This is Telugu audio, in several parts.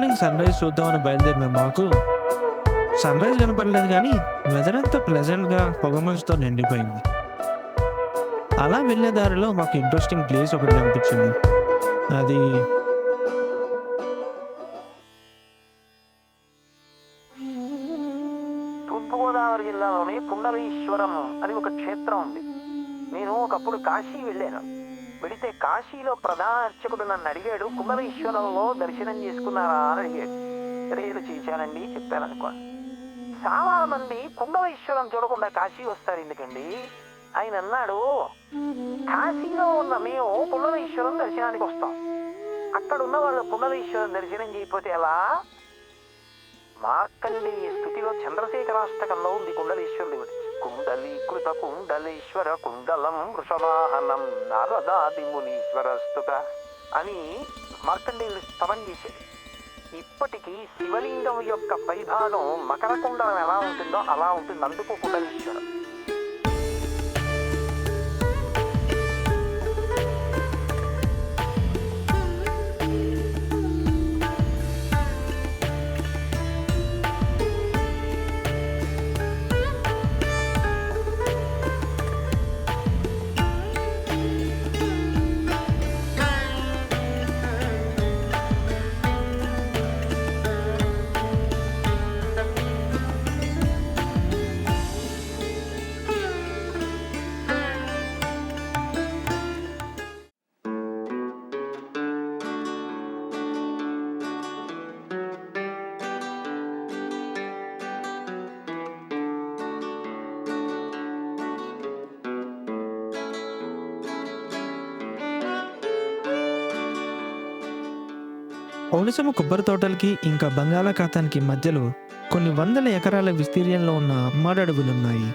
మార్నింగ్ సన్‌రైజ్ చూద్దామని బయలుదేరిన మాకు సన్‌రైజ్ కనపడలేదు గానీ, వెదర్ అంతా ప్లెజెంట్‌గా పొగమంచుతో నిండిపోయింది. అలా వెళ్ళే దారిలో మాకు ఇంట్రెస్టింగ్ ప్లేస్ ఒకటి కనిపించింది. అది తూర్పుగోదావరి జిల్లాలోని కుండలీశ్వరం అని ఒక క్షేత్రం ఉంది. నేను ఒకప్పుడు కాశీ వెళ్ళాను. వెళితే కాశీలో ప్రధాన అర్చకుడు నన్ను అడిగాడు, కుండలీశ్వరంలో దర్శనం చేసుకున్నారా అని అడిగాడు. రేలు చేశానండి చెప్పాననుకోండి. చాలా మంది కుండలీశ్వరం చూడకుండా కాశీ వస్తారు ఎందుకండి? ఆయన అన్నాడు, కాశీలో ఉన్న మేము కుండలీశ్వరం దర్శనానికి వస్తాం, అక్కడ ఉన్న వాళ్ళు కుండలీశ్వరం దర్శనం చేయకపోతే ఎలా? మార్కండేయ స్థుతిలో చంద్రశేఖరాష్టకంలో ఉంది కుండలీశ్వరుడి గురించి. కుండలీకృత కుండలీశ్వర కుండలం వృషవాహనం నారదాది మునీశ్వర స్తుత అని మార్కండేయుడు స్తవం చేశాడు. ఇప్పటికీ శివలింగం యొక్క పైభాగం మకర కుండలం ఎలా ఉంటుందో అలా ఉంటుంది. అందుకు కుండలీశ్వరం. ఓడిసమ కొబ్బరి తోటలకి ఇంకా బంగాళాఖాతానికి మధ్యలో కొన్ని వందల ఎకరాల విస్తీర్ణంలో ఉన్న మాడడుగులున్నాయి.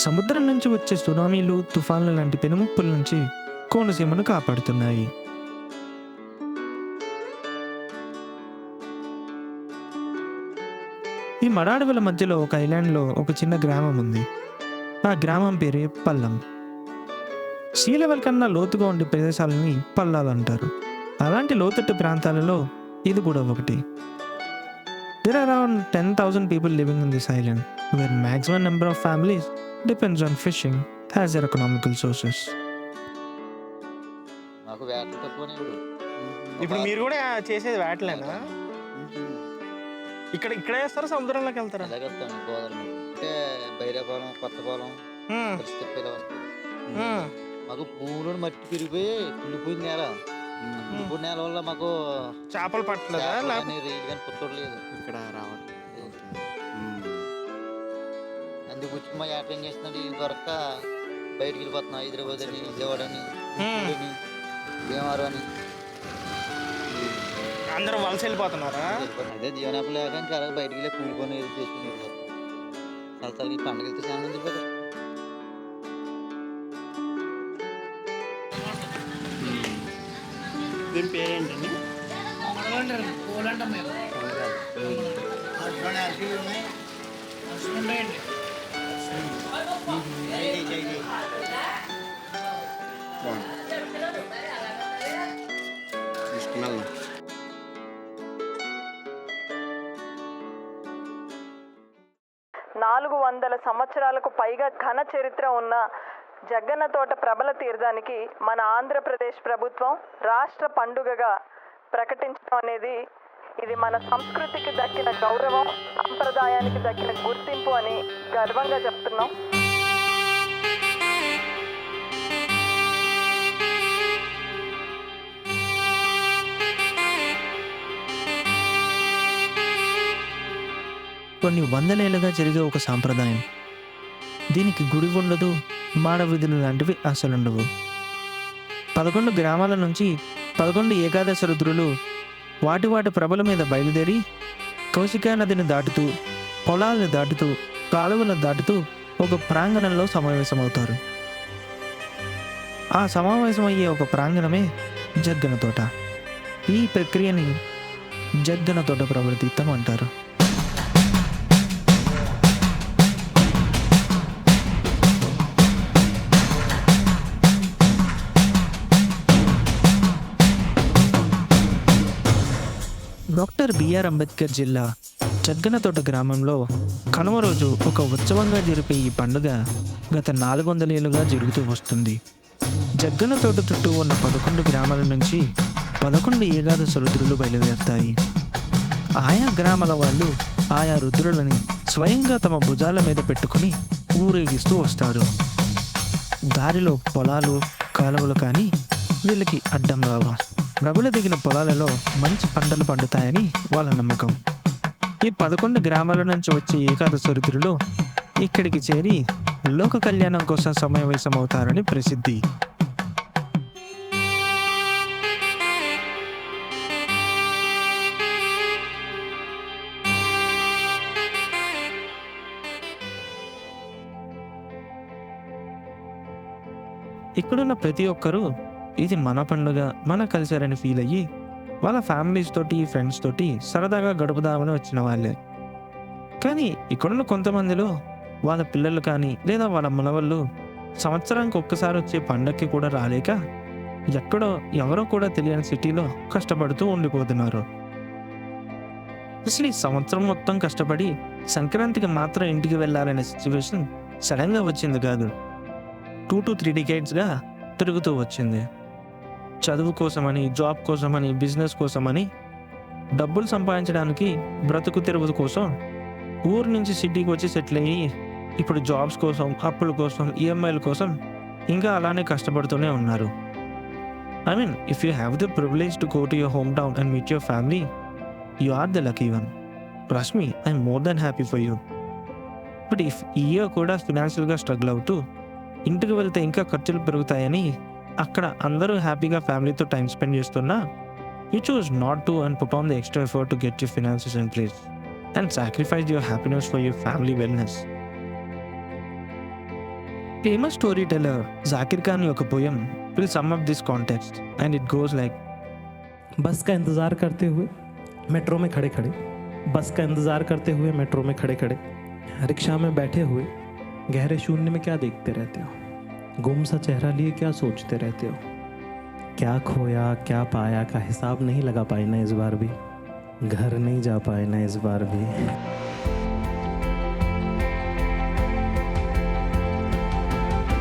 సముద్రం నుంచి వచ్చే సునామీలు, తుఫాన్లు లాంటి పెనుముప్పుల నుంచి కోనసీమను కాపాడుతున్నాయి. ఈ మడాడవుల మధ్యలో ఒక ఐలాండ్లో ఒక చిన్న గ్రామం ఉంది. ఆ గ్రామం పేరే పల్లం. సీ లెవెల్ కన్నా లోతుగా ఉండే ప్రదేశాలని పల్లాలు అంటారు. అలాంటి లోతట్టు ప్రాంతాలలో ఇది కూడా ఒకటి. There are around 10,000 people living in this island, where maximum number of families depends on fishing as their economical sources. మాకు వేటలు తక్కువనే ఇప్పుడు మీరు కూడా చేసేది వేటలేనా? ఇక్కడ వేస్తారా, సముద్రంలోకి వెళ్తారా? అలాగే వస్తాను గోదావరి అంటే బైరాపాలెం, కొత్తపాలెం పరిస్థితి ఇలా వస్తుంది. మాకు భూమిలో మట్టి పెరిగిపోయి కుళ్ళిపోయింది నేల. కుళ్ళిపోయిన నేల వల్ల మాకు చేపలు పట్టలేదా? రేటు కానీ పుత్తలేదు ఇక్కడ రావట్లేదు. అందుకు వచ్చి మా ఏట ఏం చేస్తున్నాడు, ఇది దొరక్క బయటికి వెళ్ళిపోతున్నాం. హైదరాబాద్ అని, విజయవాడ అని, భీమవరం అని అందరూ వలస వెళ్ళిపోతున్నారా? అదే జీవనాపం లేక ఇంకా అలాగే బయటికి వెళ్ళి కూలిపోయి చేసుకుని వెళ్ళిపోతాం. తలతలకి పండుగ వెళ్తే చాలా మంది వెళ్ళిపోతారు. దీని పేరేంటండి? నాలుగు 400 సంవత్సరాలకు పైగా ఘన చరిత్ర ఉన్న జగ్గన్నతోట ప్రబల తీర్థానికి మన ఆంధ్రప్రదేశ్ ప్రభుత్వం రాష్ట్ర పండుగగా ప్రకటించడం అనేది ఇది మన సంస్కృతికి దక్కిన గౌరవం, సంప్రదాయానికి దక్కిన గుర్తింపు అని గర్వంగా చెప్తున్నాం. కొన్ని వందలేళ్లుగా జరిగే ఒక సాంప్రదాయం. దీనికి గుడి ఉండదు, మాడవిధులు లాంటివి అసలుండవు. 11 గ్రామాల నుంచి 11 ఏకాదశ రుద్రులు వాటి ప్రభల మీద బయలుదేరి కౌశికా నదిని దాటుతూ, పొలాలను దాటుతూ, కాలువలను దాటుతూ ఒక ప్రాంగణంలో సమావేశమవుతారు. ఆ సమావేశమయ్యే ఒక ప్రాంగణమే జగ్గన తోట. ఈ ప్రక్రియని జగ్గన తోట ప్రవర్తితం అంటారు. డాక్టర్ బిఆర్ అంబేద్కర్ జిల్లా జగ్గనతోట గ్రామంలో కనుమ రోజు ఒక ఉత్సవంగా జరిపే ఈ పండుగ గత 400 ఏళ్ళుగా జరుగుతూ వస్తుంది. జగ్గనతోట చుట్టూ ఉన్న 11 గ్రామాల నుంచి 11 ఏకాదశ రుద్రులు బయలుదేరుతాయి. ఆయా గ్రామాల వాళ్ళు ఆయా రుద్రులని స్వయంగా తమ భుజాల మీద పెట్టుకుని ఊరేగిస్తూ వస్తారు. దారిలో పొలాలు, కాలువలు కానీ వీళ్ళకి అడ్డం రావు. రగుల దిగిన పొలాలలో మంచి పంటలు పండుతాయని వాళ్ళ నమ్మకం. ఈ 11 గ్రామాల నుంచి వచ్చే ఏకాదశ రుద్రులు ఇక్కడికి చేరి లోక కళ్యాణం కోసం సమావేశమవుతారని ప్రసిద్ధి. ఇక్కడున్న ప్రతి ఒక్కరూ ఇది మన పండుగ, మన కల్చర్ అని ఫీల్ అయ్యి వాళ్ళ ఫ్యామిలీస్ తోటి, ఫ్రెండ్స్ తోటి సరదాగా గడుపుదామని వచ్చిన వాళ్ళే. కానీ ఇక్కడున్న కొంతమందిలో వాళ్ళ పిల్లలు కానీ లేదా వాళ్ళ మనవళ్ళు సంవత్సరానికి ఒక్కసారి వచ్చే పండగకి కూడా రాలేక ఎక్కడో ఎవరో కూడా తెలియని సిటీలో కష్టపడుతూ ఉండిపోతున్నారు. అసలు ఈ సంవత్సరం మొత్తం కష్టపడి సంక్రాంతికి మాత్రం ఇంటికి వెళ్ళాలనే సిచ్యువేషన్ సడన్గా వచ్చింది కాదు. 2 to 3 డికేడ్స్గా తిరుగుతూ వచ్చింది. చదువు కోసమని, జాబ్ కోసమని, బిజినెస్ కోసమని, డబ్బులు సంపాదించడానికి, బ్రతుకు తెరువు కోసం ఊరు నుంచి సిటీకి వచ్చి సెటిల్ అయ్యి ఇప్పుడు జాబ్స్ కోసం, అప్పుల కోసం, ఈఎంఐల కోసం ఇంకా అలానే కష్టపడుతూనే ఉన్నారు. I mean, if you have the privilege to go to your home town and meet your family, you are the lucky one. Trust me, I'm more than happy for you. But if ఈ ఇయర్ కూడా ఫినాన్షియల్గా స్ట్రగుల్ అవుతూ ఇంటికి వెళ్తే ఇంకా ఖర్చులు పెరుగుతాయని అక్కడ అందరూ హ్యాపీగా ఫ్యామిలీతో టైం స్పెండ్ చేస్తున్నా, you choose not to and put on the extra effort to get your finances in place and sacrifice your happiness for your family wellness. Famous story teller Zakir Khan యొక్క poem will sum up this context and it goes like, बस का इंतज़ार करते हुए मेट्रो में खड़े खड़े, बस का इंतज़ार करते हुए मेट्रो में खड़े खड़े, रिक्शा में बैठे हुए गहरे शून्य में क्या देखते रहते हो, गुम सा चेहरा लिए क्या सोचते रहते हो, क्या खोया क्या पाया का हिसाब नहीं लगा पाए ना इस बार भी, घर नहीं जा पाए ना इस बार भी.